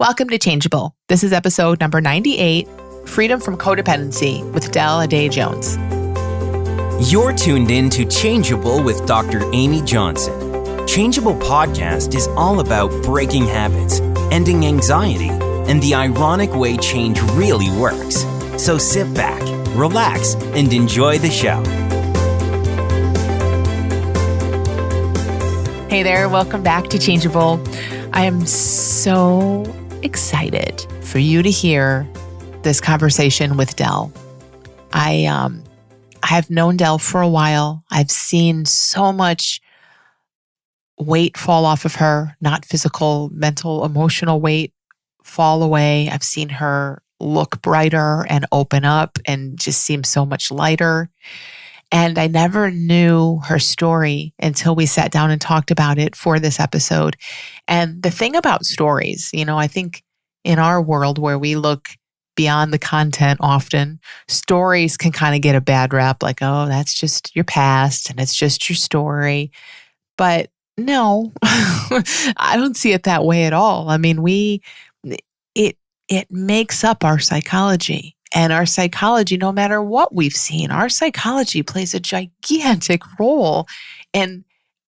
Welcome to Changeable. This is episode number 98, Freedom from Codependency with Adey-Jones. You're tuned in to Changeable with Dr. Amy Johnson. Changeable podcast is all about breaking habits, ending anxiety, and the ironic way change really works. So sit back, relax, and enjoy the show. Hey there, welcome back to Changeable. I am so excited for you to hear this conversation with Del. I have known Del for a while. I've seen so much weight fall off of her, not physical, mental, emotional weight fall away. I've seen her look brighter and open up and just seem so much lighter. And I never knew her story until we sat down and talked about it for this episode. And the thing about stories, I think in our world where we look beyond the content often, stories can kind of get a bad rap, like, oh, that's just your past and it's just your story. But no, I don't see it that way at all. I mean, it makes up our psychology. And our psychology, no matter what we've seen, our psychology plays a gigantic role in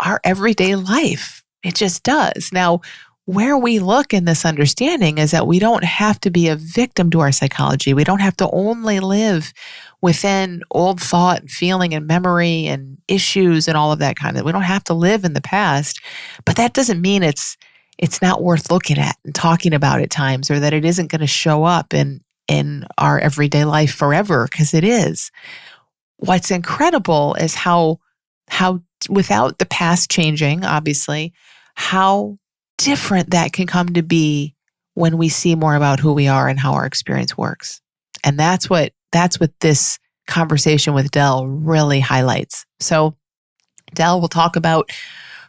our everyday life. It just does. Now, where we look in this understanding is that we don't have to be a victim to our psychology. We don't have to only live within old thought and feeling and memory and issues and all of that kind of. We don't have to live in the past, but that doesn't mean it's not worth looking at and talking about at times, or that it isn't going to show up in our everyday life forever, because it is. What's incredible is how without the past changing, obviously, how different that can come to be when we see more about who we are and how our experience works. And that's what this conversation with Del really highlights. So Del will talk about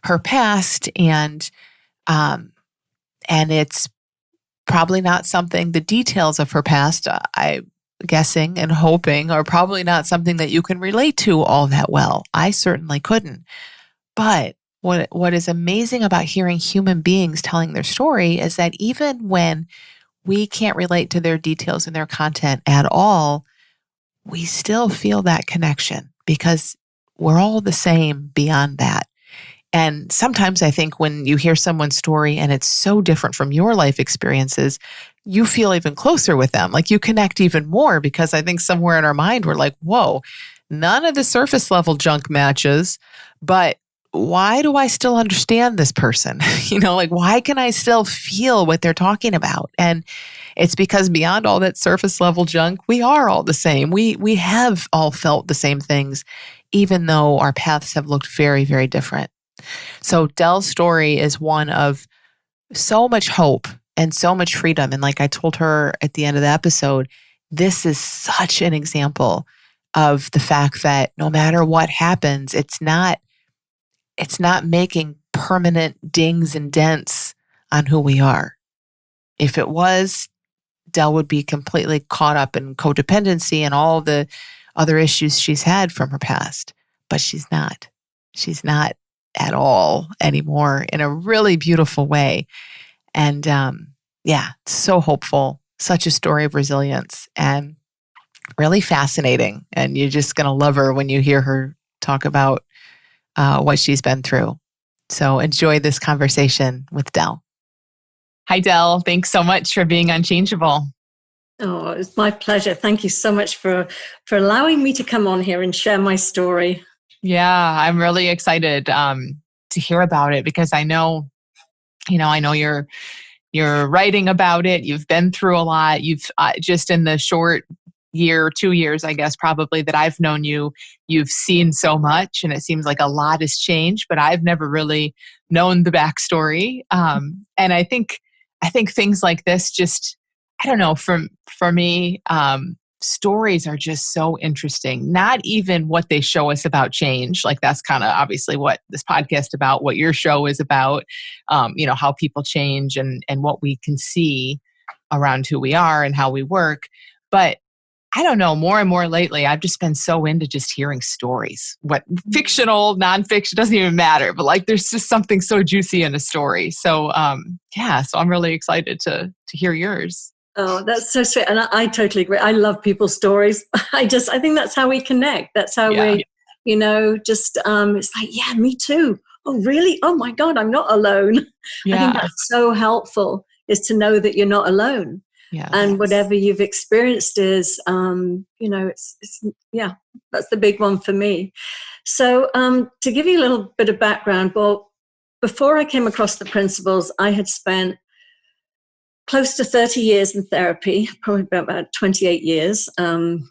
her past, and it's probably not something, the details of her past, I'm guessing and hoping, are probably not something that you can relate to all that well. I certainly couldn't. But what is amazing about hearing human beings telling their story is that even when we can't relate to their details and their content at all, we still feel that connection because we're all the same beyond that. And sometimes I think when you hear someone's story and it's so different from your life experiences, you feel even closer with them. Like you connect even more, because I think somewhere in our mind, we're like, whoa, none of the surface level junk matches, but why do I still understand this person? Like, why can I still feel what they're talking about? And it's because beyond all that surface level junk, we are all the same. We have all felt the same things, even though our paths have looked very, very different. So Del's story is one of so much hope and so much freedom. And like I told her at the end of the episode, this is such an example of the fact that no matter what happens, it's not making permanent dings and dents on who we are. If it was, Del would be completely caught up in codependency and all the other issues she's had from her past. But she's not. She's not at all anymore, in a really beautiful way. And so hopeful, such a story of resilience, and really fascinating. And you're just going to love her when you hear her talk about what she's been through. So enjoy this conversation with Del. Hi, Del. Thanks so much for being on Changeable. Oh, it's my pleasure. Thank you so much for allowing me to come on here and share my story. Yeah, I'm really excited to hear about it, because I know you're writing about it. You've been through a lot. You've just in the short year, 2 years, I guess, probably that I've known you, you've seen so much, and it seems like a lot has changed, but I've never really known the backstory. And I think things like this just, I don't know, for me, stories are just so interesting. Not even what they show us about change. Like that's kind of obviously what this podcast about, what your show is about, how people change and what we can see around who we are and how we work. But I don't know, more and more lately, I've just been so into just hearing stories. What fictional, nonfiction, doesn't even matter. But like, there's just something so juicy in a story. So, so I'm really excited to hear yours. Oh, that's so sweet. And I totally agree. I love people's stories. I think that's how we connect. That's how we, it's like, yeah, me too. Oh, really? Oh my God, I'm not alone. Yeah. I think that's so helpful, is to know that you're not alone. Yeah. And whatever you've experienced is, that's the big one for me. So to give you a little bit of background, well, before I came across the principles, I had spent close to 30 years in therapy, probably about 28 years, and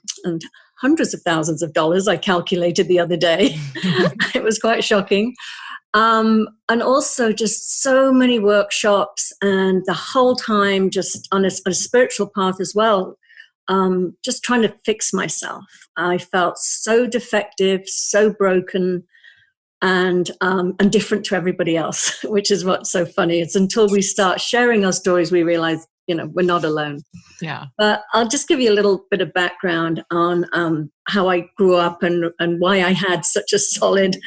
hundreds of thousands of dollars, I calculated the other day. It was quite shocking. And also just so many workshops, and the whole time just on a spiritual path as well, just trying to fix myself. I felt so defective, so broken, and different to everybody else, which is what's so funny. It's until we start sharing our stories, we realize, we're not alone. Yeah. But I'll just give you a little bit of background on how I grew up and why I had such a solid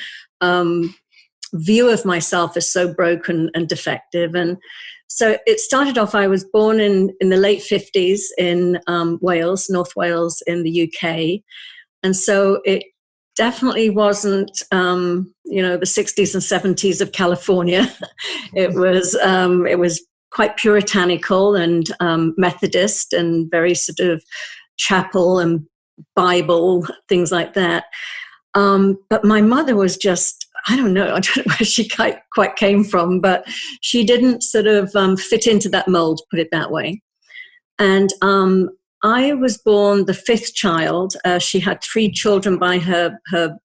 view of myself as so broken and defective. And so it started off, I was born in the late 50s in Wales, North Wales in the UK. And so it definitely wasn't, the 60s and 70s of California. It was quite puritanical and Methodist and very sort of chapel and Bible, things like that. But my mother was just, I don't know where she quite came from, but she didn't sort of fit into that mold, put it that way. And I was born the fifth child. She had 3 children by her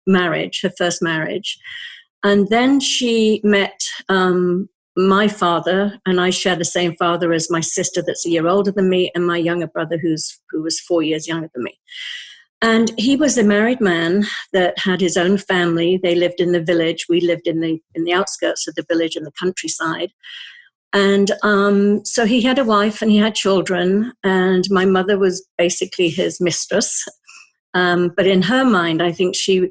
marriage, her first marriage. And then she met my father, and I share the same father as my sister that's a year older than me, and my younger brother who was 4 years younger than me. And he was a married man that had his own family. They lived in the village. We lived in the outskirts of the village in the countryside. And so he had a wife and he had children, and my mother was basically his mistress. But in her mind, I think she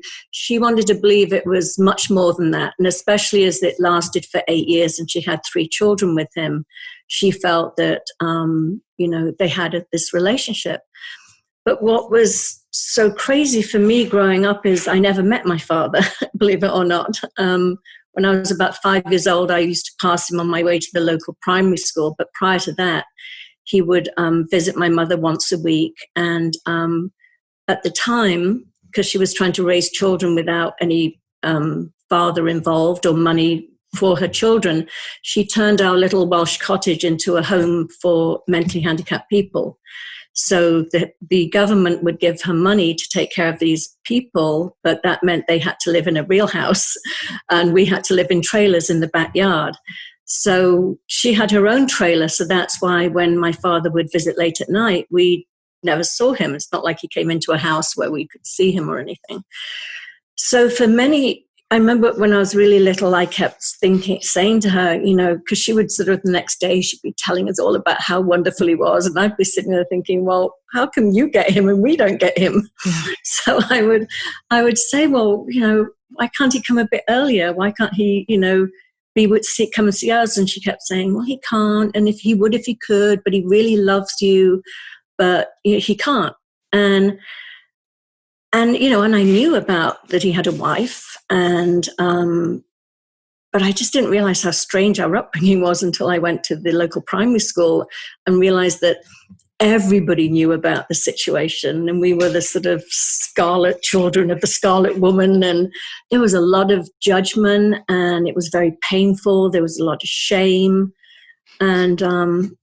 wanted to believe it was much more than that. And especially as it lasted for 8 years and she had 3 children with him, she felt that, they had this relationship. But what was so crazy for me growing up is I never met my father, believe it or not. When I was about 5 years old, I used to pass him on my way to the local primary school. But prior to that, he would visit my mother once a week. And at the time, because she was trying to raise children without any father involved or money for her children, she turned our little Welsh cottage into a home for mentally handicapped people. So the government would give her money to take care of these people, but that meant they had to live in a real house and we had to live in trailers in the backyard. So she had her own trailer. So that's why when my father would visit late at night, we never saw him. It's not like he came into a house where we could see him or anything. So I remember when I was really little, I kept saying to her, because she would sort of the next day, she'd be telling us all about how wonderful he was. And I'd be sitting there thinking, well, how come you get him and we don't get him? Yeah. So I would say, well, why can't he come a bit earlier? Why can't he, come and see us? And she kept saying, well, he can't. And if he could, but he really loves you, but he can't. And I knew about that he had a wife, but I just didn't realize how strange our upbringing was until I went to the local primary school and realized that everybody knew about the situation, and we were the sort of Scarlet children of the Scarlet woman, and there was a lot of judgment, and it was very painful. There was a lot of shame. And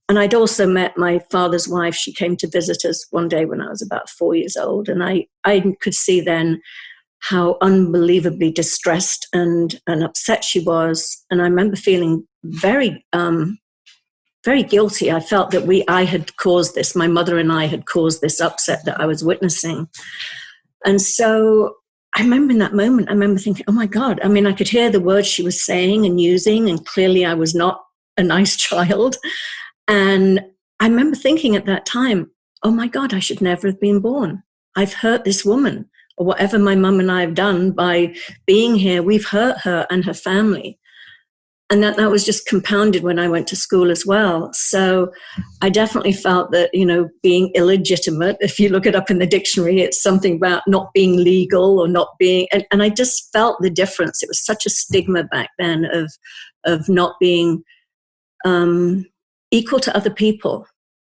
I'd also met my father's wife. She came to visit us one day when I was about 4 years old. And I could see then how unbelievably distressed and upset she was. And I remember feeling very, very guilty. I felt that I had caused this. My mother and I had caused this upset that I was witnessing. And so I remember in that moment, thinking, oh my God, I could hear the words she was saying and using, and clearly I was not a nice child. And I remember thinking at that time, oh my God, I should never have been born. I've hurt this woman, or whatever my mum and I have done by being here, we've hurt her and her family. And that was just compounded when I went to school as well. So I definitely felt that, being illegitimate, if you look it up in the dictionary, it's something about not being legal or not being, and I just felt the difference. It was such a stigma back then of not being equal to other people.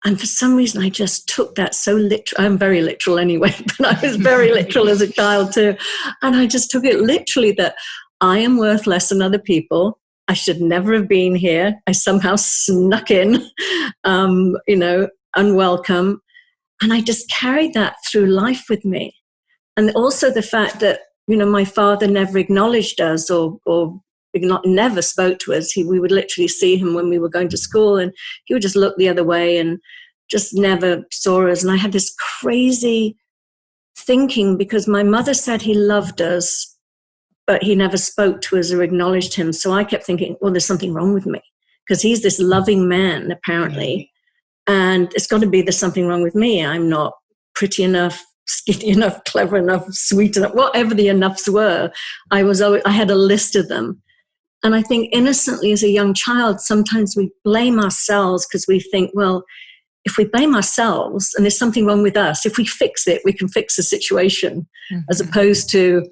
And for some reason, I just took that so literal. I'm very literal anyway, but I was very literal as a child too. And I just took it literally that I am worth less than other people. I should never have been here. I somehow snuck in, unwelcome. And I just carried that through life with me. And also the fact that, my father never acknowledged us or never spoke to us. We would literally see him when we were going to school, and he would just look the other way and just never saw us. And I had this crazy thinking, because my mother said he loved us, but he never spoke to us or acknowledged him. So I kept thinking, well, there's something wrong with me, because he's this loving man, apparently. And it's got to be there's something wrong with me. I'm not pretty enough, skinny enough, clever enough, sweet enough, whatever the enoughs were. I had a list of them. And I think innocently as a young child, sometimes we blame ourselves because we think, well, if we blame ourselves and there's something wrong with us, if we fix it, we can fix the situation, as opposed to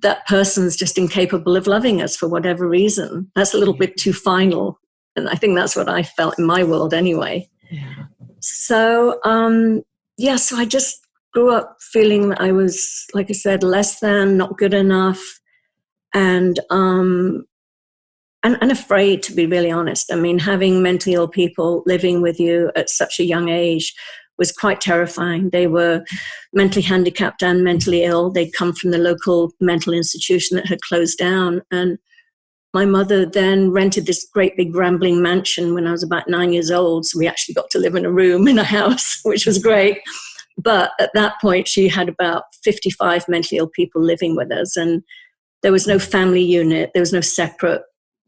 that person's just incapable of loving us for whatever reason. That's a little bit too final. And I think that's what I felt in my world anyway. Yeah. So, so I just grew up feeling that I was, like I said, less than, not good enough, and afraid, to be really honest. I mean, having mentally ill people living with you at such a young age was quite terrifying. They were mentally handicapped and mentally ill. They'd come from the local mental institution that had closed down. And my mother then rented this great big rambling mansion when I was about 9 years old. So we actually got to live in a room in a house, which was great. But at that point, she had about 55 mentally ill people living with us. And there was no family unit. There was no separate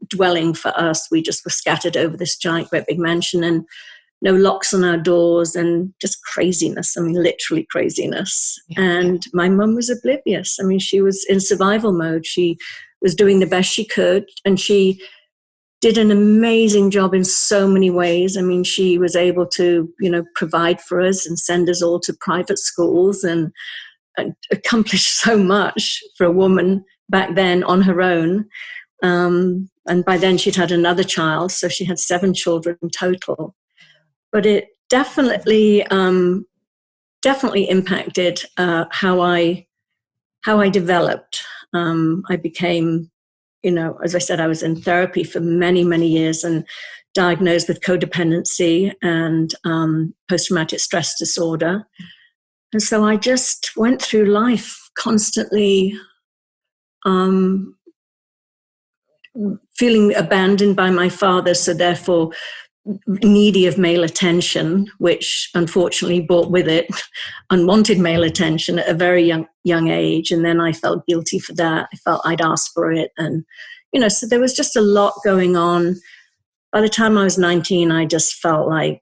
dwelling for us. We just were scattered over this giant, great big mansion, and no locks on our doors, and just craziness. I mean, literally craziness. Yeah. And my mum was oblivious. I mean, she was in survival mode. She was doing the best she could, and she did an amazing job in so many ways. I mean, she was able to, provide for us and send us all to private schools and accomplish so much for a woman back then on her own. And by then she'd had another child, so she had 7 children in total. But it definitely impacted how I developed. I became, as I said, I was in therapy for many, many years and diagnosed with codependency and post-traumatic stress disorder. And so I just went through life constantly feeling abandoned by my father, so therefore needy of male attention, which unfortunately brought with it unwanted male attention at a very young age. And then I felt guilty for that. I felt I'd asked for it. And, so there was just a lot going on. By the time I was 19, I just felt like,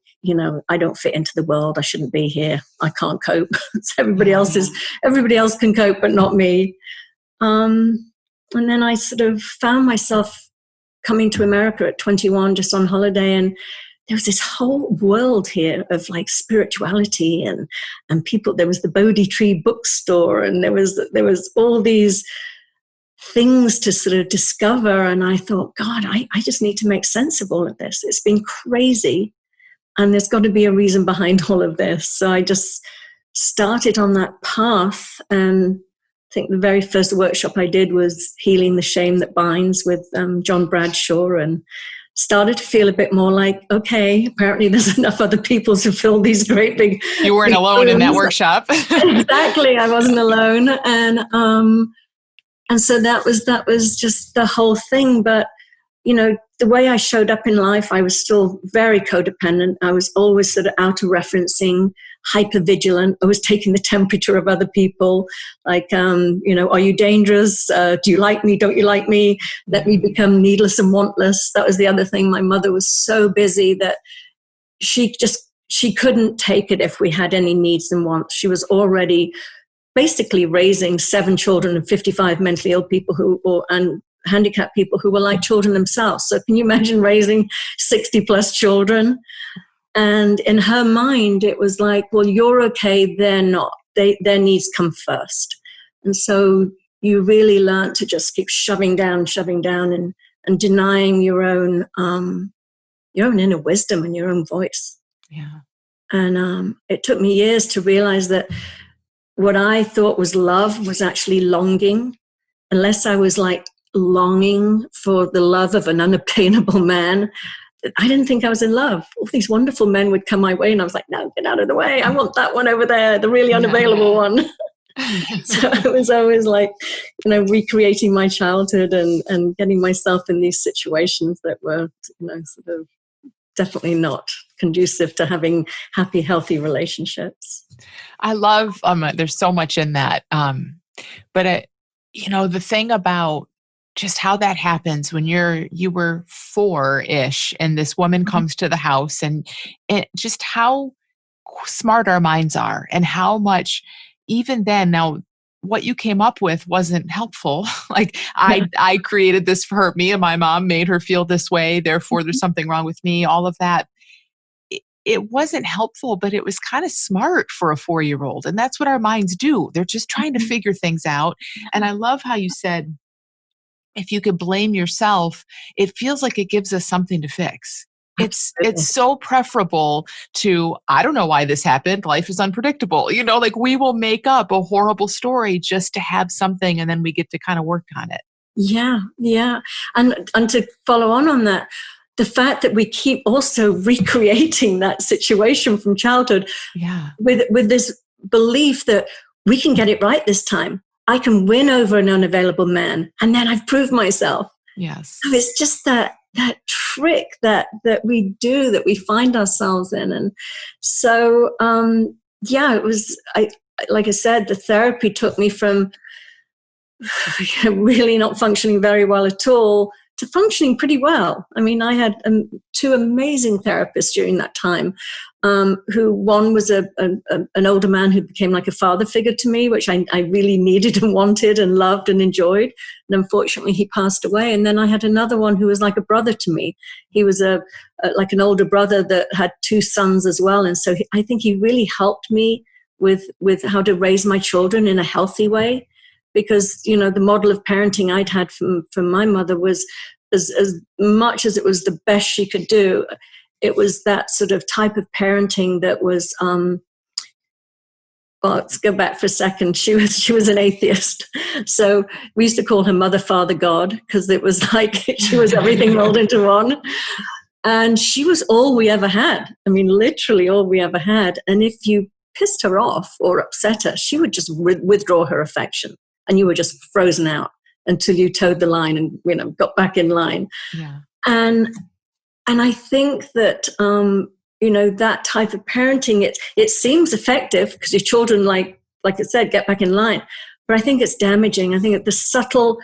I don't fit into the world. I shouldn't be here. I can't cope. Everybody else can cope, but not me. And then I sort of found myself coming to America at 21, just on holiday, and there was this whole world here of like spirituality and people. There was the Bodhi Tree bookstore, and there was all these things to sort of discover. And I thought, God, I just need to make sense of all of this. It's been crazy, and there's got to be a reason behind all of this. So I just started on that path, and I think the very first workshop I did was Healing the Shame That Binds with John Bradshaw, and started to feel a bit more like, okay, apparently there's enough other people to fill these great big... You weren't alone in that workshop. Exactly, I wasn't alone. And so that was just the whole thing. But, the way I showed up in life, I was still very codependent. I was always sort of auto-referencing, hyper-vigilant. I was taking the temperature of other people. Like, are you dangerous? Do you like me? Don't you like me? Let me become needless and wantless. That was the other thing. My mother was so busy that she she couldn't take it if we had any needs and wants. She was already basically raising 7 children and 55 mentally ill people and handicapped people who were like children themselves. So can you imagine raising 60 plus children? And in her mind, it was like, well, you're okay, they're not. Their needs come first. And so you really learn to just keep shoving down and denying your own inner wisdom and your own voice. Yeah. And it took me years to realize that what I thought was love was actually longing. Unless I was like longing for the love of an unobtainable man, I didn't think I was in love. All these wonderful men would come my way and I was like, no, get out of the way. I want that one over there, the really unavailable one. So I was always like, recreating my childhood and getting myself in these situations that were, sort of definitely not conducive to having happy, healthy relationships. I love, there's so much in that. But the thing about just how that happens when you were 4-ish and this woman comes to the house and just how smart our minds are and how much even then, now what you came up with wasn't helpful. Like I created this for her. Me and my mom made her feel this way. Therefore, there's something wrong with me, all of that. It wasn't helpful, but it was kind of smart for a 4-year-old. And that's what our minds do. They're just trying to figure things out. And I love how you said, if you could blame yourself, it feels like it gives us something to fix. It's so preferable to, I don't know why this happened. Life is unpredictable. Like we will make up a horrible story just to have something and then we get to kind of work on it. Yeah. Yeah. And to follow on that, the fact that we keep also recreating that situation from childhood with this belief that we can get it right this time. I can win over an unavailable man, and then I've proved myself. Yes. So it's just that trick that we do, that we find ourselves in. And so, it was, like I said, the therapy took me from really not functioning very well at all to functioning pretty well. I mean, I had 2 amazing therapists during that time, who one was an older man who became like a father figure to me, which I really needed and wanted and loved and enjoyed. And unfortunately, he passed away. And then I had another one who was like a brother to me. He was like an older brother that had 2 sons as well. And so I think he really helped me with how to raise my children in a healthy way. Because, the model of parenting I'd had from my mother was as much as it was the best she could do. It was that sort of type of parenting that was, let's go back for a second. She was an atheist. So we used to call her Mother, Father, God, because it was like she was everything rolled into one. And she was all we ever had. I mean, literally all we ever had. And if you pissed her off or upset her, she would just withdraw her affection. And you were just frozen out until you towed the line and, got back in line. Yeah. And I think that, that type of parenting, it seems effective because your children, like I said, get back in line. But I think it's damaging. I think that the subtle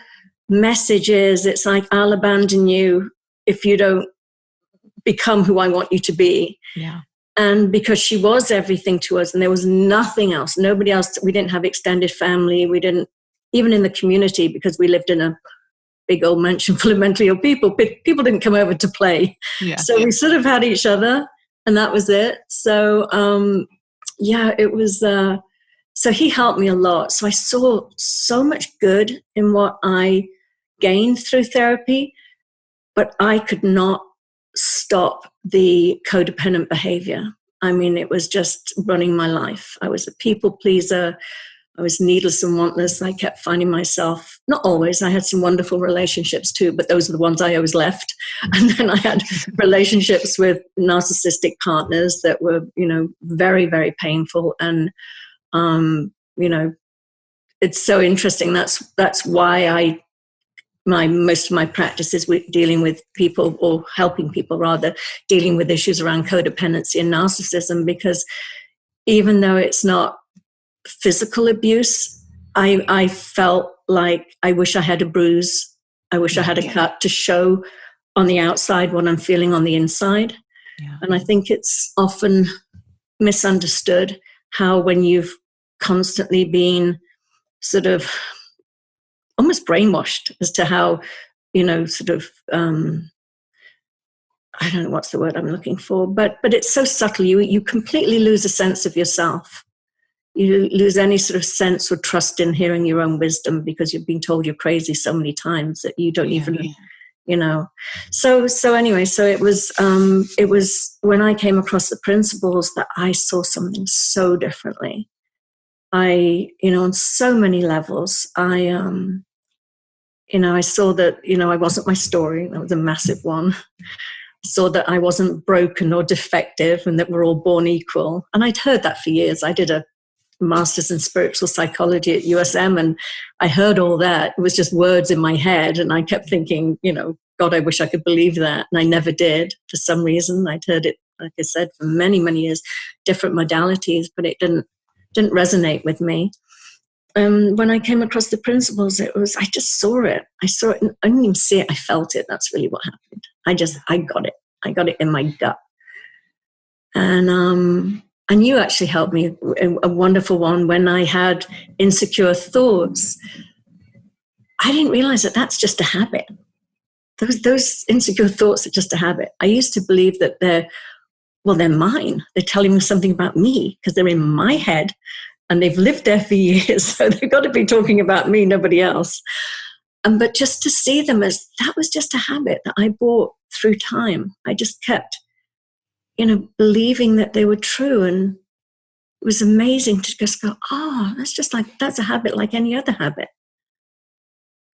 message is, it's like, I'll abandon you if you don't become who I want you to be. Yeah. And because she was everything to us and there was nothing else, nobody else, we didn't have extended family. We didn't, even in the community, because we lived in a big old mansion full of mentally ill people, people didn't come over to play. Yeah. So we sort of had each other and that was it. So, it was, so he helped me a lot. So I saw so much good in what I gained through therapy, but I could not stop the codependent behavior. I mean, it was just running my life. I was a people pleaser. I was needless and wantless. I kept finding myself, not always, I had some wonderful relationships too, but those are the ones I always left. And then I had relationships with narcissistic partners that were, very, very painful. And, it's so interesting. That's why most of my practice is with dealing with people, or helping people rather, dealing with issues around codependency and narcissism, because even though it's not physical abuse, I felt like I wish I had a bruise. I wish I had a cut to show on the outside what I'm feeling on the inside. Yeah. And I think it's often misunderstood, how when you've constantly been sort of almost brainwashed as to how, sort of, I don't know what's the word I'm looking for, but it's so subtle. You completely lose a sense of yourself. You lose any sort of sense or trust in hearing your own wisdom because you've been told you're crazy so many times that you don't even, So anyway, so it was when I came across the principles that I saw something so differently. On so many levels, I saw that, I wasn't my story. That was a massive one. I saw that I wasn't broken or defective and that we're all born equal. And I'd heard that for years. I did a master's in spiritual psychology at USM, and I heard all that. It was just words in my head. And I kept thinking, God, I wish I could believe that. And I never did for some reason. I'd heard it, like I said, for many, many years, different modalities, but it didn't resonate with me. When I came across the principles, I just saw it. I saw it, and I didn't even see it. I felt it. That's really what happened. I got it. I got it in my gut. And you actually helped me, a wonderful one, when I had insecure thoughts. I didn't realize that that's just a habit. Those insecure thoughts are just a habit. I used to believe that they're mine. They're telling me something about me because they're in my head and they've lived there for years. So they've got to be talking about me, nobody else. But just to see them as that was just a habit that I bought through time. I just kept, believing that they were true. And it was amazing to just go, oh, that's a habit like any other habit.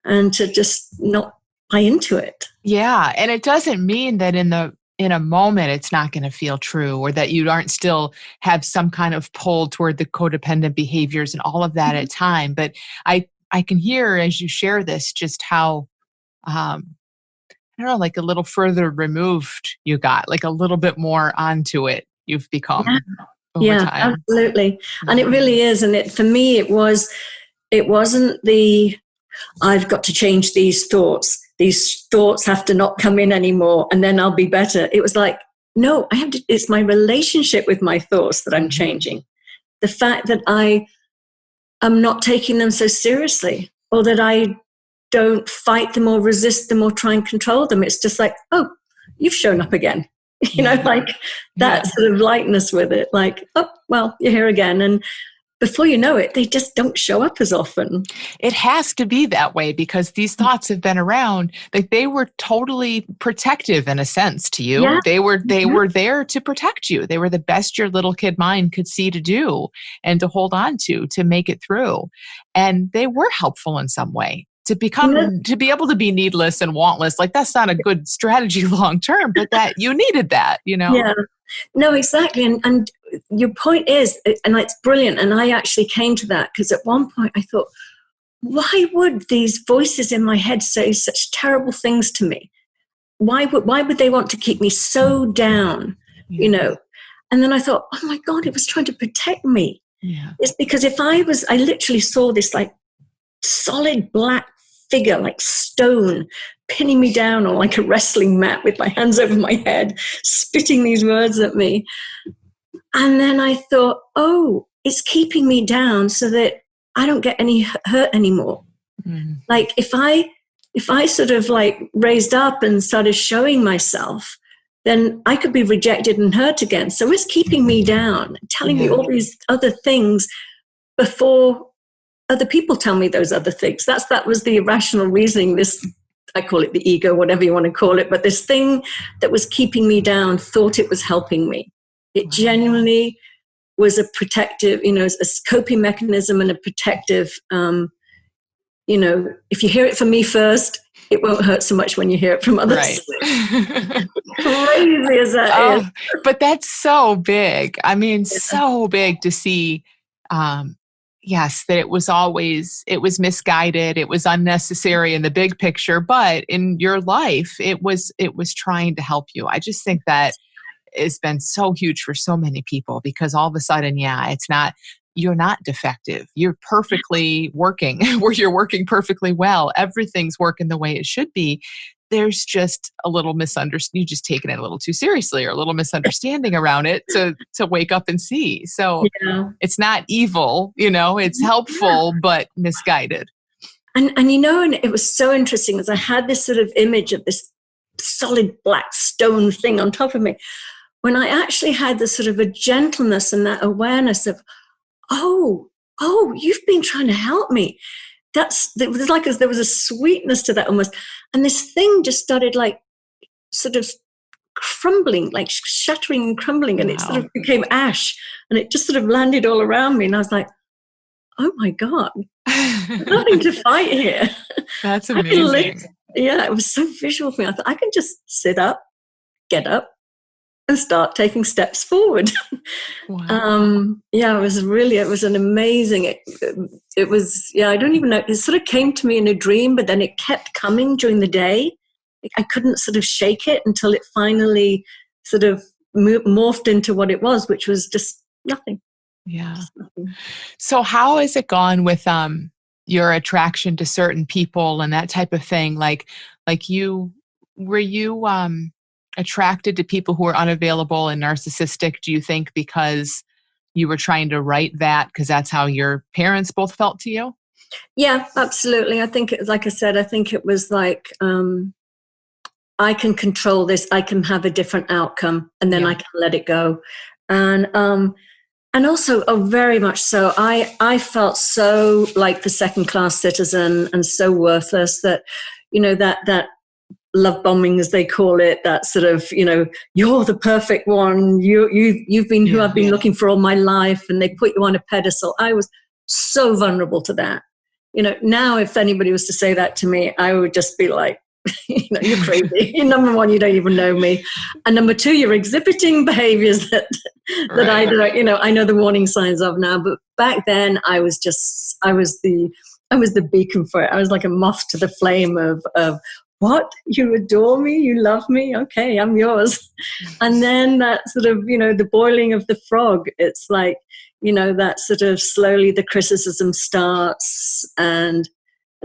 And to just not buy into it. Yeah. And it doesn't mean that in a moment it's not going to feel true, or that you aren't still have some kind of pull toward the codependent behaviors and all of that at time. But I can hear as you share this just how, I don't know, like a little further removed you got, like a little bit more onto it you've become over time. Absolutely. And it really is. And for me, it wasn't I've got to change these thoughts. These thoughts have to not come in anymore and then I'll be better. It was like, no, it's my relationship with my thoughts that I'm changing. The fact that I am not taking them so seriously, or that I don't fight them or resist them or try and control them. It's just like, oh, you've shown up again. Like that sort of lightness with it. Like, oh, well, you're here again. And before you know it, they just don't show up as often. It has to be that way because these thoughts have been around. Like they were totally protective in a sense to you. Yeah. They were there to protect you. They were the best your little kid mind could see to do and to hold on to make it through. And they were helpful in some way. To be able to be needless and wantless, like that's not a good strategy long term, but that you needed that, Yeah, no, exactly. And your point is, and it's brilliant. And I actually came to that because at one point I thought, why would these voices in my head say such terrible things to me? Why would they want to keep me so down, And then I thought, oh my God, it was trying to protect me. Yeah. It's because I literally saw this like solid black figure, like stone, pinning me down on like a wrestling mat with my hands over my head, spitting these words at me. And then I thought, oh, it's keeping me down so that I don't get any hurt anymore. Mm-hmm. Like if I sort of like raised up and started showing myself, then I could be rejected and hurt again. So it's keeping me down, telling me all these other things before other people tell me those other things. That was the irrational reasoning, I call it the ego, whatever you want to call it, but this thing that was keeping me down thought it was helping me. It genuinely was a protective, a coping mechanism and a protective, if you hear it from me first, it won't hurt so much when you hear it from others. Right. Crazy as that is. But that's so big. I mean, so big to see, yes, that it was misguided. It was unnecessary in the big picture, but in your life, it was trying to help you. I just think that has been so huge for so many people because all of a sudden, you're not defective. You're perfectly working, you're working perfectly well. Everything's working the way it should be. there's just a little misunderstanding. You just taken it a little too seriously, or a little misunderstanding around it to wake up and see. So it's not evil, it's helpful, but misguided. And and it was so interesting as I had this sort of image of this solid black stone thing on top of me, when I actually had this sort of a gentleness and that awareness of, oh, you've been trying to help me. There was like there was a sweetness to that almost. And this thing just started like sort of crumbling, like shattering and crumbling. And it sort of became ash, and it just sort of landed all around me. And I was like, oh my God, nothing to fight here. That's amazing. It was so visual for me. I thought I can just sit up, get up, and start taking steps forward. Wow. It was an amazing, it was, I don't even know, it sort of came to me in a dream, but then it kept coming during the day. I couldn't sort of shake it until it finally sort of morphed into what it was, which was just nothing. Yeah. Just nothing. So how has it gone with your attraction to certain people and that type of thing? Like were you attracted to people who are unavailable and narcissistic, do you think, because you were trying to write that because that's how your parents both felt to you? Yeah, absolutely. I think, like I said, I think it was like, I can control this. I can have a different outcome, and then I can let it go. And also, very much so, I felt so like the second-class citizen and so worthless that, that love bombing, as they call it, that sort of, you're the perfect one. You've been who I've been looking for all my life, and they put you on a pedestal. I was so vulnerable to that. Now if anybody was to say that to me, I would just be like, you're crazy. Number one, you don't even know me, and number two, you're exhibiting behaviors that I know the warning signs of now. But back then, I was the beacon for it. I was like a moth to the flame of what? You adore me? You love me? Okay, I'm yours. And then that sort of, the boiling of the frog, it's like, that sort of slowly the criticism starts. And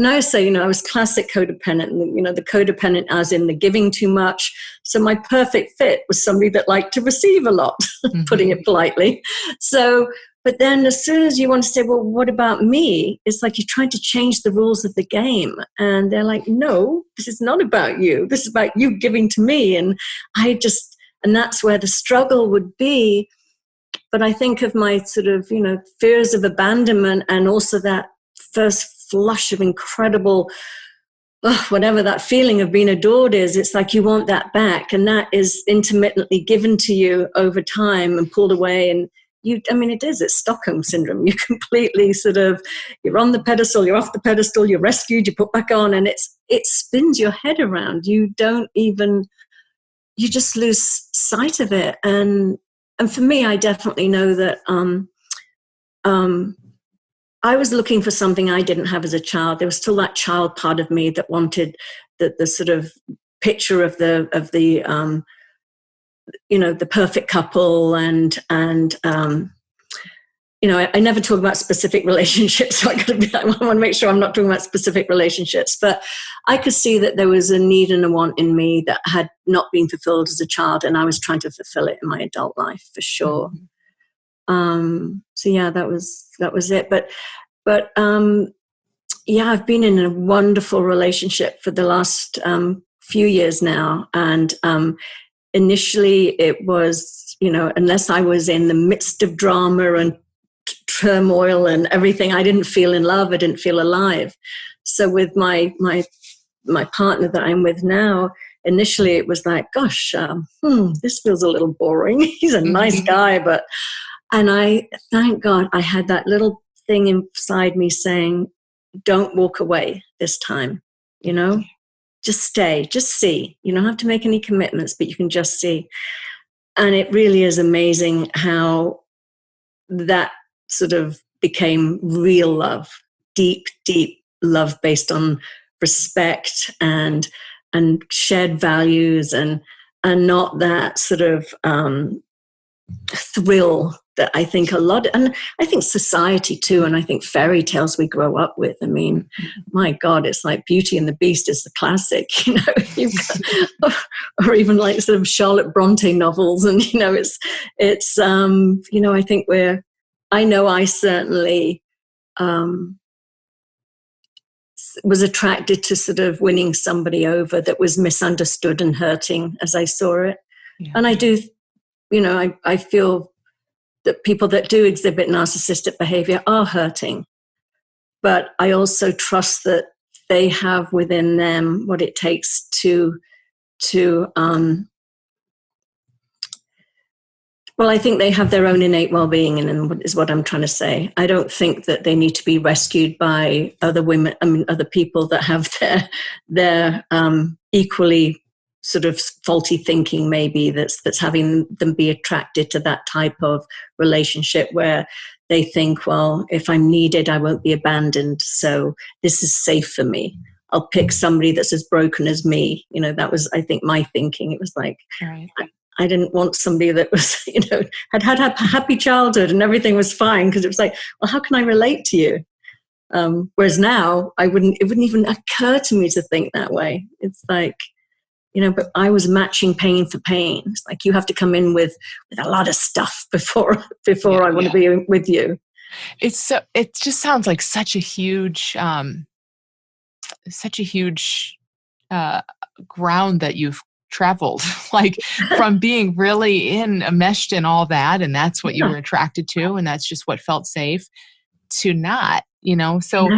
I say, I was classic codependent, the codependent as in the giving too much. So my perfect fit was somebody that liked to receive a lot, putting it politely. So, but then as soon as you want to say, well, what about me? It's like you're trying to change the rules of the game. And they're like, no, this is not about you. This is about you giving to me. And and that's where the struggle would be. But I think of my sort of, fears of abandonment, and also that first flush of incredible, whatever that feeling of being adored is. It's like you want that back. And that is intermittently given to you over time and pulled away. And it's Stockholm syndrome. You completely sort of, you're on the pedestal, you're off the pedestal, you're rescued, you put back on, and it spins your head around. You just lose sight of it. And for me, I definitely know that I was looking for something I didn't have as a child. There was still that child part of me that wanted the sort of picture of the the perfect couple, and I never talk about specific relationships, so I want to make sure I'm not talking about specific relationships. But I could see that there was a need and a want in me that had not been fulfilled as a child, and I was trying to fulfill it in my adult life for sure. So yeah, that was it. But I've been in a wonderful relationship for the last few years now, and initially it was, unless I was in the midst of drama and turmoil and everything, I didn't feel in love. I didn't feel alive. So with my partner that I'm with now, initially it was like, gosh, this feels a little boring. He's a nice guy, and I, thank God, I had that little thing inside me saying, don't walk away this time, just stay, just see. You don't have to make any commitments, but you can just see. And it really is amazing how that sort of became real love, deep, deep love based on respect and shared values, and not that sort of thrill that I think a lot, and I think society too, and I think fairy tales we grow up with. I mean, my God, it's like Beauty and the Beast is the classic, you know, or even like sort of Charlotte Bronte novels, and you know, it's you know, I think I certainly was attracted to sort of winning somebody over that was misunderstood and hurting as I saw it, and I do. You know, I feel that people that do exhibit narcissistic behavior are hurting, but I also trust that they have within them what it takes to well, I think they have their own innate well-being, and is what I'm trying to say. I don't think that they need to be rescued by other women, other people that have their equally sort of faulty thinking, maybe that's having them be attracted to that type of relationship where they think, well, if I'm needed, I won't be abandoned. So this is safe for me. I'll pick somebody that's as broken as me. You know, that was, I think, my thinking. It was like, right. I didn't want somebody that was, you know, had a happy childhood and everything was fine, because it was like, well, how can I relate to you? Whereas now it wouldn't even occur to me to think that way. It's like, you know, but I was matching pain for pain. It's like, you have to come in with a lot of stuff before I want to be with you. It just sounds like such a huge ground that you've traveled, like from being really enmeshed in all that, and that's what you were attracted to, and that's just what felt safe, to not, you know. So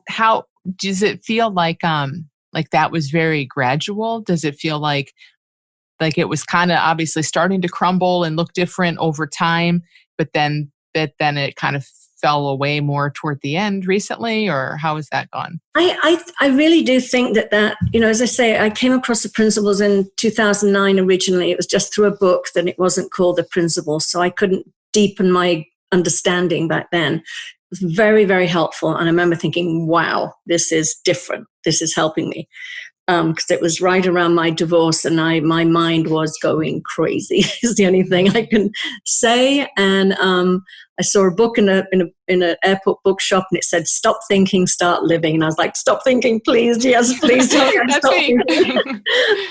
how does it feel like that was very gradual? Does it feel like it was kind of obviously starting to crumble and look different over time, but then it kind of fell away more toward the end recently, or how has that gone? I really do think that, you know, as I say, I came across the principles in 2009 originally. It was just through a book, then it wasn't called The Principles, so I couldn't deepen my understanding back then. It was very, very helpful, and I remember thinking, wow, this is different. This is helping me. Because it was right around my divorce, and my mind was going crazy. Is the only thing I can say. And I saw a book in an airport bookshop, and it said, "Stop thinking, start living." And I was like, "Stop thinking, please, yes, please tell me I stop thinking."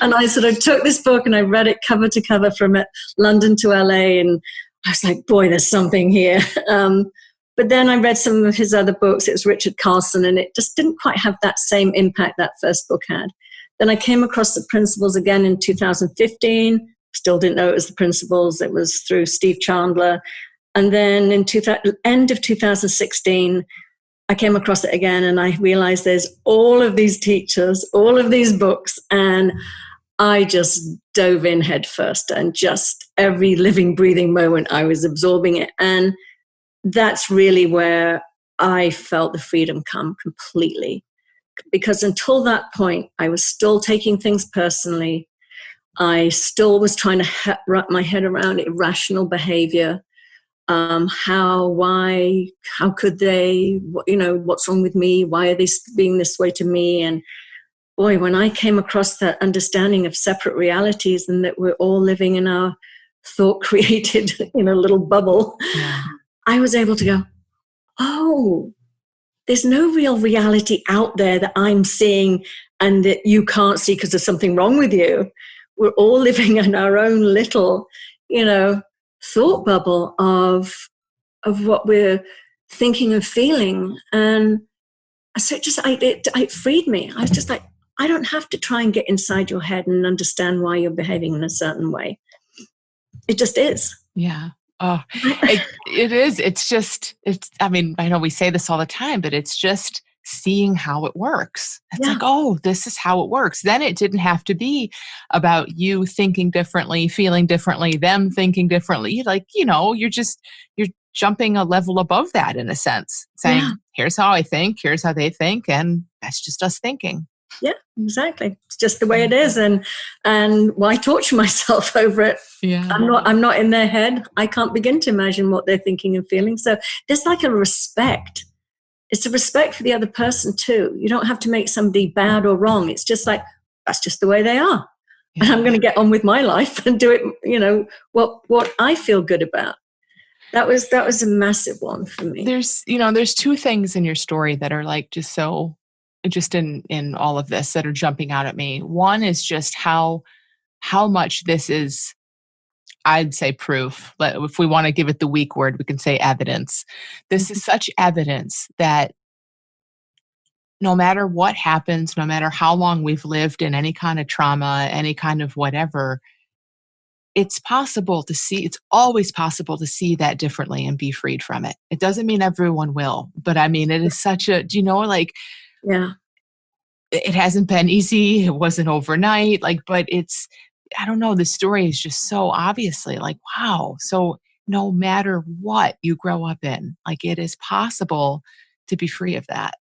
And I sort of took this book and I read it cover to cover from London to LA, and I was like, "Boy, there's something here." But then I read some of his other books. It was Richard Carlson, and it just didn't quite have that same impact that first book had. Then I came across The Principles again in 2015. Still didn't know it was The Principles. It was through Steve Chandler. And then in end of 2016, I came across it again, and I realized there's all of these teachers, all of these books, and I just dove in head first, and just every living, breathing moment I was absorbing it. And that's really where I felt the freedom come completely. Because until that point, I was still taking things personally. I still was trying to wrap my head around irrational behavior. How could they, you know, what's wrong with me? Why are they being this way to me? And boy, when I came across that understanding of separate realities, and that we're all living in our thought created, you know, little bubble, I was able to go, oh, there's no real reality out there that I'm seeing and that you can't see because there's something wrong with you. We're all living in our own little, you know, thought bubble of what we're thinking and feeling. And so it freed me. I was just like, I don't have to try and get inside your head and understand why you're behaving in a certain way. It just is. Yeah. Oh, it is. I mean, I know we say this all the time, but it's just seeing how it works. It's like, oh, this is how it works. Then it didn't have to be about you thinking differently, feeling differently, them thinking differently. Like, you know, you're jumping a level above that in a sense, saying, here's how I think, here's how they think, and that's just us thinking. Yeah, exactly. It's just the way it is, and why torture myself over it? Yeah, I'm not in their head. I can't begin to imagine what they're thinking and feeling. So there's like a respect. It's a respect for the other person too. You don't have to make somebody bad or wrong. It's just like, that's just the way they are. and Yeah. I'm going to get on with my life and do it, what I feel good about. That was a massive one for me. There's two things in your story that are like just in all of this that are jumping out at me. One is just how much this is, I'd say, proof. But if we want to give it the weak word, we can say evidence. This is such evidence that no matter what happens, no matter how long we've lived in any kind of trauma, any kind of whatever, it's always possible to see that differently and be freed from it. It doesn't mean everyone will, but I mean, it is such a, like, Yeah. it hasn't been easy. It wasn't overnight, but I don't know. The story is just so obviously like, wow. So no matter what you grow up in, it is possible to be free of that.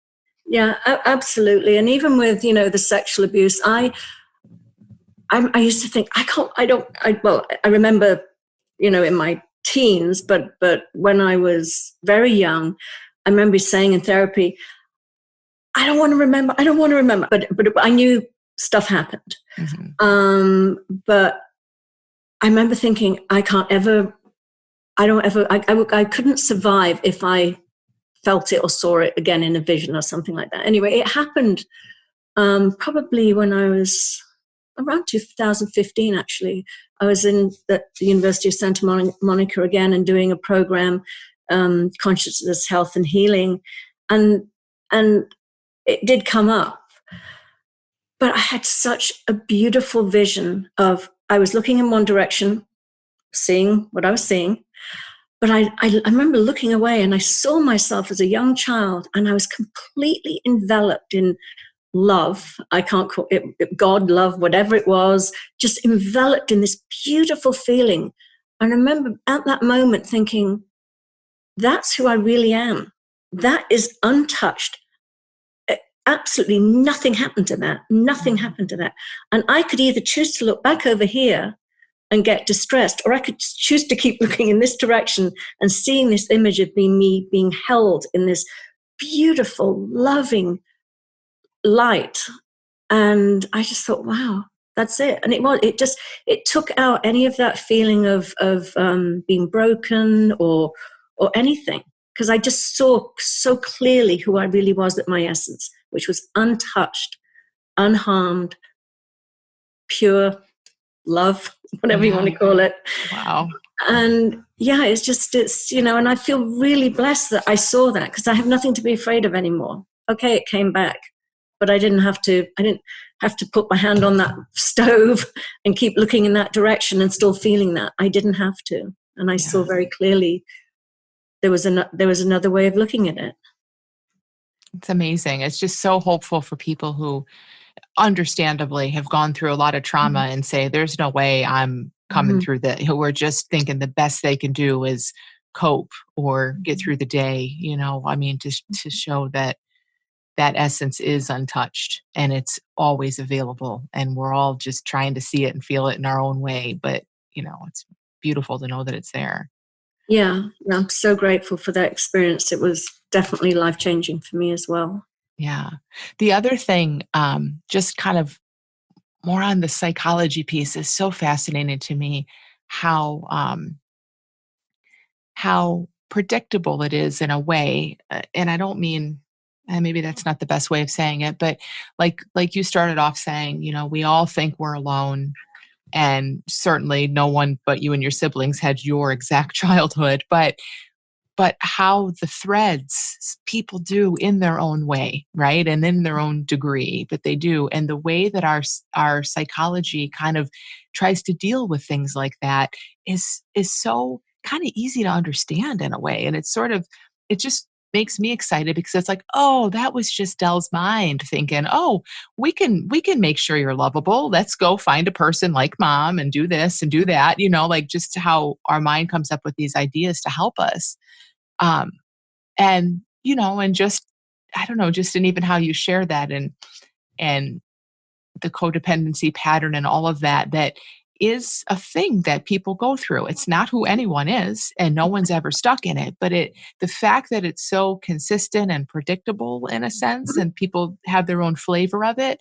Yeah, absolutely. And even with, the sexual abuse, I used to think, I remember, in my teens, but when I was very young, I remember saying in therapy, I don't want to remember, but I knew stuff happened. Mm-hmm. But I remember thinking, I couldn't survive if I felt it or saw it again in a vision or something like that. Anyway, it happened probably when I was around 2015, actually. I was in the University of Santa Monica again and doing a program, Consciousness, Health and Healing. And it did come up. But I had such a beautiful vision of, I was looking in one direction, seeing what I was seeing. But I remember looking away and I saw myself as a young child and I was completely enveloped in love. I can't call it God, love, whatever it was, just enveloped in this beautiful feeling. And I remember at that moment thinking, that's who I really am. That is untouched. Absolutely nothing happened to that. Nothing happened to that. And I could either choose to look back over here and get distressed, or I could choose to keep looking in this direction and seeing this image of me being held in this beautiful, loving light. And I just thought, wow, that's it. And it took out any of that feeling of being broken or anything, because I just saw so clearly who I really was at my essence, which was untouched, unharmed, pure love, whatever you want to call it. Wow. And yeah, it's and I feel really blessed that I saw that, because I have nothing to be afraid of anymore. Okay, it came back, but I didn't have to put my hand on that stove and keep looking in that direction and still feeling that. I didn't have to. And I saw very clearly there was another way of looking at it. It's amazing. It's just so hopeful for people who understandably have gone through a lot of trauma and say, there's no way I'm coming through that, who are just thinking the best they can do is cope or get through the day. I mean, to show that essence is untouched and it's always available, and we're all just trying to see it and feel it in our own way. But, it's beautiful to know that it's there. Yeah, I'm so grateful for that experience. It was definitely life-changing for me as well. Yeah. The other thing, just kind of more on the psychology piece, is so fascinating to me how predictable it is in a way. And I don't mean, and maybe that's not the best way of saying it, but like you started off saying, we all think we're alone. And certainly no one but you and your siblings had your exact childhood, but how the threads people do in their own way, right? And in their own degree, but they do. And the way that our psychology kind of tries to deal with things like that is so kind of easy to understand in a way. And it just makes me excited, because it's like, oh, that was just Del's mind thinking, oh, we can make sure you're lovable. Let's go find a person like mom and do this and do that, just how our mind comes up with these ideas to help us. And just, I don't know, just in even how you share that and the codependency pattern and all of that is a thing that people go through. It's not who anyone is, and no one's ever stuck in it, but the fact that it's so consistent and predictable in a sense, and people have their own flavor of it,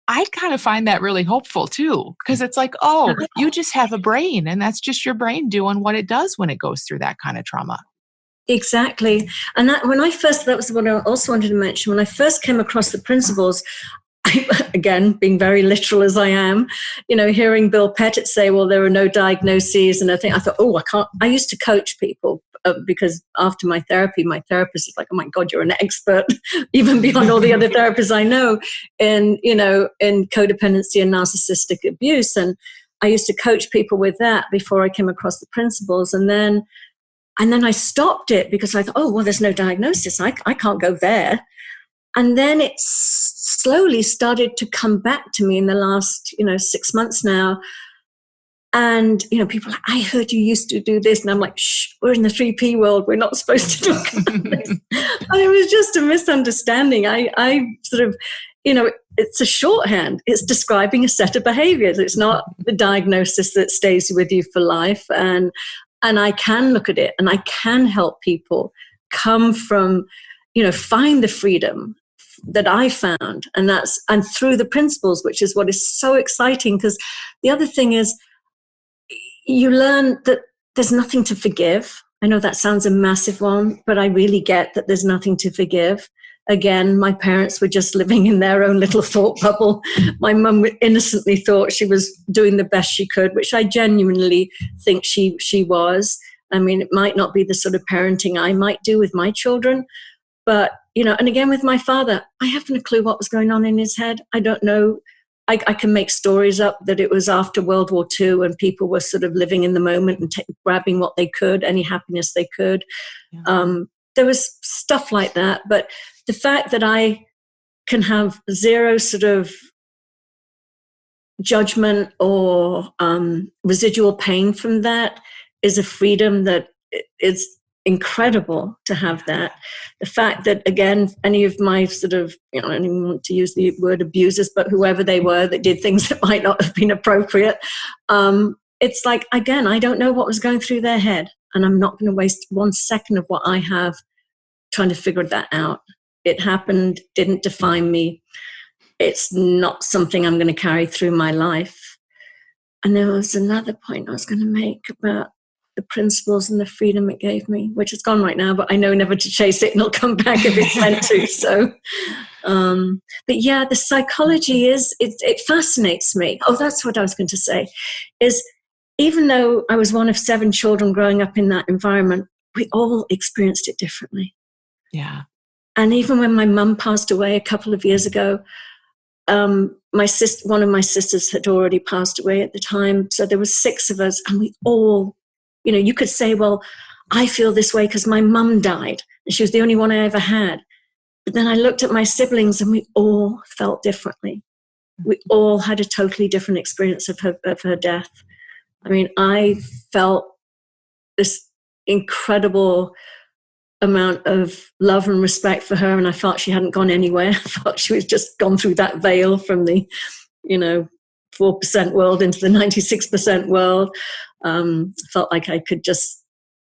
I kind of find that really hopeful too, because it's like, oh, you just have a brain and that's just your brain doing what it does when it goes through that kind of trauma. Exactly. And that was what I also wanted to mention. When I first came across the principles, again, being very literal as I am, hearing Bill Pettit say, well, there are no diagnoses. And I thought, oh, I can't. I used to coach people because after my therapy, my therapist is like, oh my God, you're an expert, even beyond all the other therapists I know in codependency and narcissistic abuse. And I used to coach people with that before I came across the principles. And then I stopped it because I thought, oh, well, there's no diagnosis. I can't go there. And then it slowly started to come back to me in the last, 6 months now. And, people are like, I heard you used to do this. And I'm like, shh, we're in the 3P world. We're not supposed to talk about this. And it was just a misunderstanding. I sort of, it's a shorthand. It's describing a set of behaviors. It's not the diagnosis that stays with you for life. And I can look at it and I can help people come from, find the freedom that I found. And through the principles, which is what is so exciting. Because the other thing is, you learn that there's nothing to forgive. I know that sounds a massive one, but I really get that there's nothing to forgive. Again, my parents were just living in their own little thought bubble. My mum innocently thought she was doing the best she could, which I genuinely think she was. I mean, it might not be the sort of parenting I might do with my children, but, and again, with my father, I haven't a clue what was going on in his head. I don't know. I can make stories up that it was after World War II and people were sort of living in the moment and grabbing what they could, any happiness they could. Yeah. There was stuff like that. But the fact that I can have zero sort of judgment or residual pain from that is a freedom that is incredible to have that. The fact that, again, any of my sort of, I don't even want to use the word abusers, but whoever they were that did things that might not have been appropriate, it's like, again, I don't know what was going through their head, and I'm not going to waste 1 second of what I have trying to figure that out. It happened, didn't define me. It's not something I'm going to carry through my life. And there was another point I was going to make about the principles and the freedom it gave me, which is gone right now, but I know never to chase it and it'll come back if it's meant to. So, but yeah, the psychology it fascinates me. Oh, that's what I was going to say, is even though I was one of 7 children growing up in that environment, we all experienced it differently. Yeah. And even when my mum passed away a couple of years ago, one of my sisters had already passed away at the time. So there was 6 of us, and we all, you could say, well, I feel this way because my mum died and she was the only one I ever had. But then I looked at my siblings and we all felt differently. We all had a totally different experience of her death. I mean, I felt this incredible amount of love and respect for her, and I felt she hadn't gone anywhere. I felt she was just gone through that veil from the 4% world into the 96% world. Felt like I could just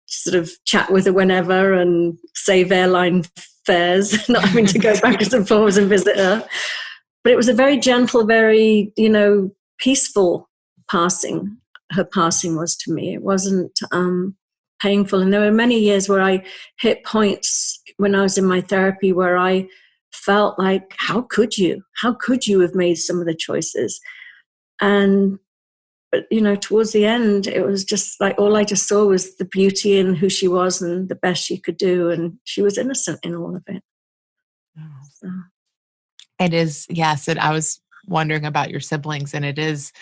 sort of chat with her whenever and save airline fares, not having to go backwards and forwards and visit her. But it was a very gentle, very peaceful passing. Her passing was to me. It wasn't painful. And there were many years where I hit points when I was in my therapy where I felt like, how could you have made some of the choices? But towards the end, it was just like, all I just saw was the beauty in who she was and the best she could do. And she was innocent in all of it. So. It is. Yes. I was wondering about your siblings, and it is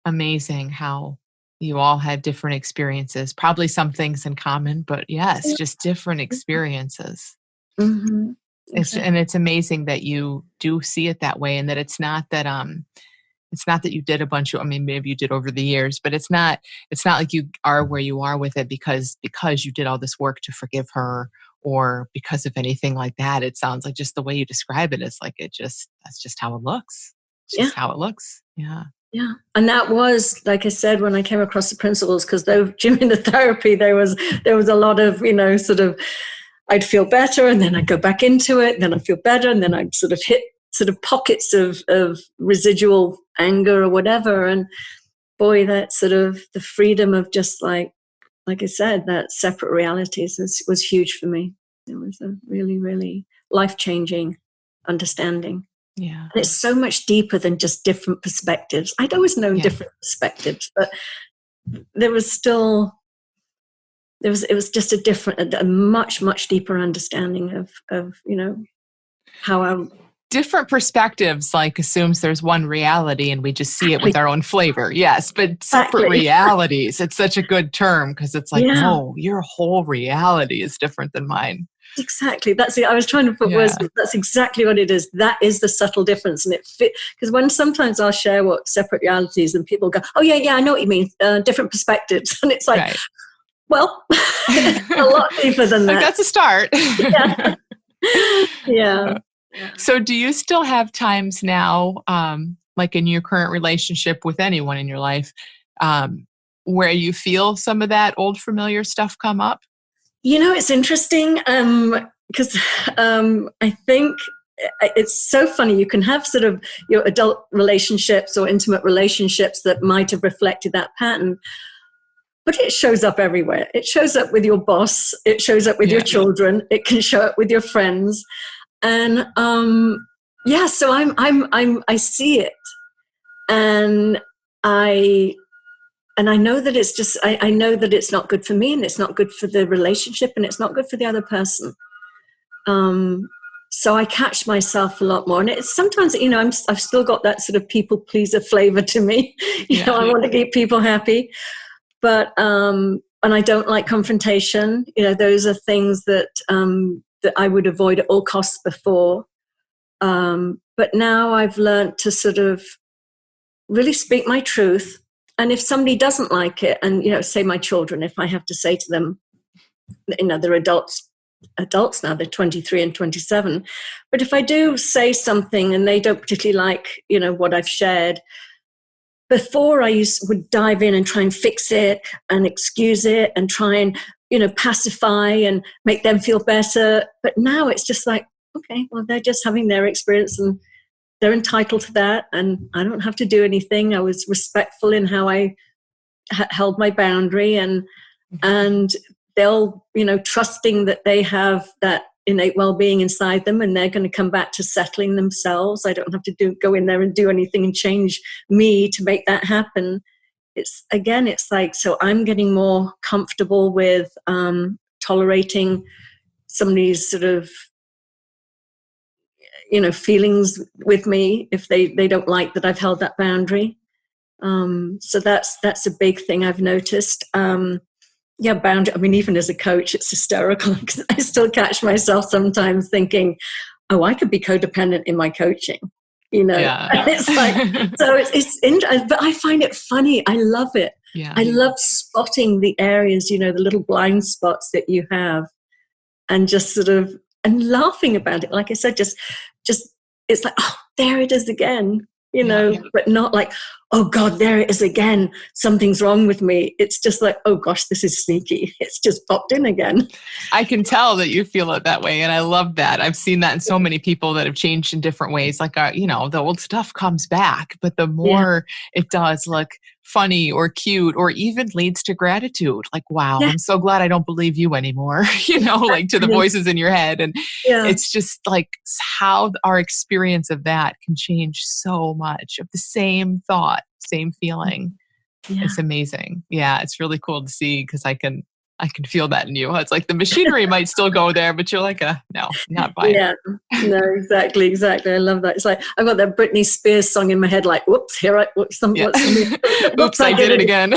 amazing how you all had different experiences, probably some things in common, but yes, just different experiences. Mm-hmm. Exactly. And it's amazing that you do see it that way, and that it's not that you did a bunch of, I mean, maybe you did over the years, but it's not like you are where you are with it because you did all this work to forgive her, or because of anything like that. It sounds like just the way you describe it is like that's just how it looks. It's just how it looks. Yeah. Yeah. And that was, like I said, when I came across the principles, because during the therapy, there was a lot of, sort of, I'd feel better and then I'd go back into it and then I'd feel better and then I'd sort of hit sort of pockets of residual anger or whatever. And boy, that sort of the freedom of just like I said, that separate realities was huge for me. It was a really, really life-changing understanding. Yeah. And it's so much deeper than just different perspectives. I'd always known different perspectives, but there was still, it was just a much, much deeper understanding of how I... Different perspectives like assumes there's one reality and we just see it with our own flavor. Yes, but separate realities. It's such a good term because it's like, no, your whole reality is different than mine. Exactly. That's it. I was trying to put words. That's exactly what it is. That is the subtle difference, and it fit. Because when sometimes I'll share what separate realities, and people go, "Oh yeah, I know what you mean. Different perspectives," and it's like, well, a lot deeper than that. Like, that's a start. Yeah. So do you still have times now, like in your current relationship with anyone in your life, where you feel some of that old familiar stuff come up? It's interesting because I think it's so funny. You can have sort of your adult relationships or intimate relationships that might have reflected that pattern, but it shows up everywhere. It shows up with your boss. It shows up with your children. It can show up with your friends. And so I see it, and I know that it's just I know that it's not good for me, and it's not good for the relationship, and it's not good for the other person. So I catch myself a lot more, and it's sometimes I've still got that sort of people pleaser flavor to me. I want to keep people happy, but and I don't like confrontation. Those are things that I would avoid at all costs before. But now I've learned to sort of really speak my truth. And if somebody doesn't like it, and, say my children, if I have to say to them, they're adults now, they're 23 and 27. But if I do say something and they don't particularly like, what I've shared, before I would dive in and try and fix it and excuse it and try and, pacify and make them feel better. But now it's just like, okay, well, they're just having their experience and they're entitled to that. And I don't have to do anything. I was respectful in how I held my boundary, and they'll, trusting that they have that innate well-being inside them, and they're going to come back to settling themselves. I don't have to go in there and do anything and change me to make that happen. It's like, so I'm getting more comfortable with tolerating somebody's sort of, feelings with me if they don't like that I've held that boundary. So that's a big thing I've noticed. Boundary. I mean, even as a coach, it's hysterical because I still catch myself sometimes thinking, "Oh, I could be codependent in my coaching." And it's like, so it's interesting, but I find it funny. I love it. Yeah. I love spotting the areas, the little blind spots that you have, and just sort of, and laughing about it. Like I said, just it's like, oh, there it is again, but not like, oh God, there it is again. Something's wrong with me. It's just like, oh gosh, this is sneaky. It's just popped in again. I can tell that you feel it that way. And I love that. I've seen that in so many people that have changed in different ways. Like, the old stuff comes back, but the more it does look funny or cute or even leads to gratitude. Like, wow, I'm so glad I don't believe you anymore, like to the voices in your head. And it's just like how our experience of that can change so much of the same thought, same feeling. Yeah. It's amazing. Yeah, it's really cool to see because I can feel that in you. It's like the machinery might still go there, but you're like, no, not buying it. No, exactly. I love that. It's like, I've got that Britney Spears song in my head, like, whoops, oops, I did it again.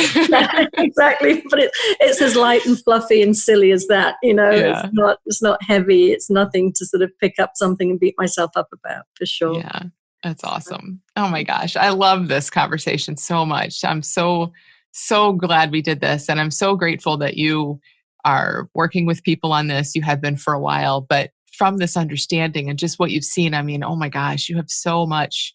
Exactly. But it's as light and fluffy and silly as that, it's not heavy. It's nothing to sort of pick up something and beat myself up about, for sure. Yeah, that's awesome. Oh my gosh. I love this conversation so much. I'm so glad we did this. And I'm so grateful that you are working with people on this. You have been for a while, but from this understanding and just what you've seen, I mean, oh my gosh, you have so much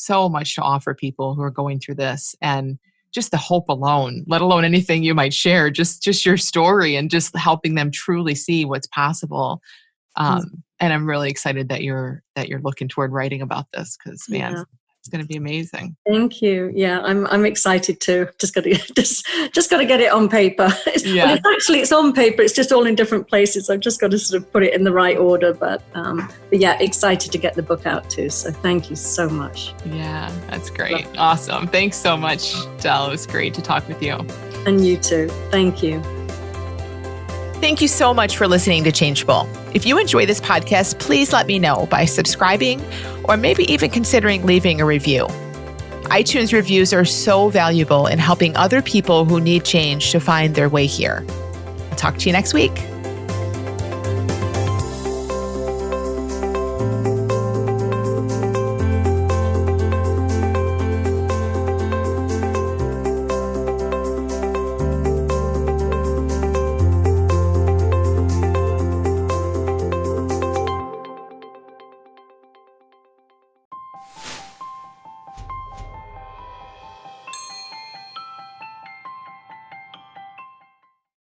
to offer people who are going through this, and just the hope alone, let alone anything you might share, just your story and just helping them truly see what's possible. And I'm really excited that you're looking toward writing about this, because man, it's going to be amazing. Thank you. Yeah, I'm excited too. Just got to get it on paper. Yeah. Well, it's on paper. It's just all in different places. I've just got to sort of put it in the right order. But yeah, excited to get the book out too. So thank you so much. Yeah, that's great. Awesome. Thanks so much, Del. It was great to talk with you. And you too. Thank you. Thank you so much for listening to Changeable. If you enjoy this podcast, please let me know by subscribing or maybe even considering leaving a review. iTunes reviews are so valuable in helping other people who need change to find their way here. I'll talk to you next week.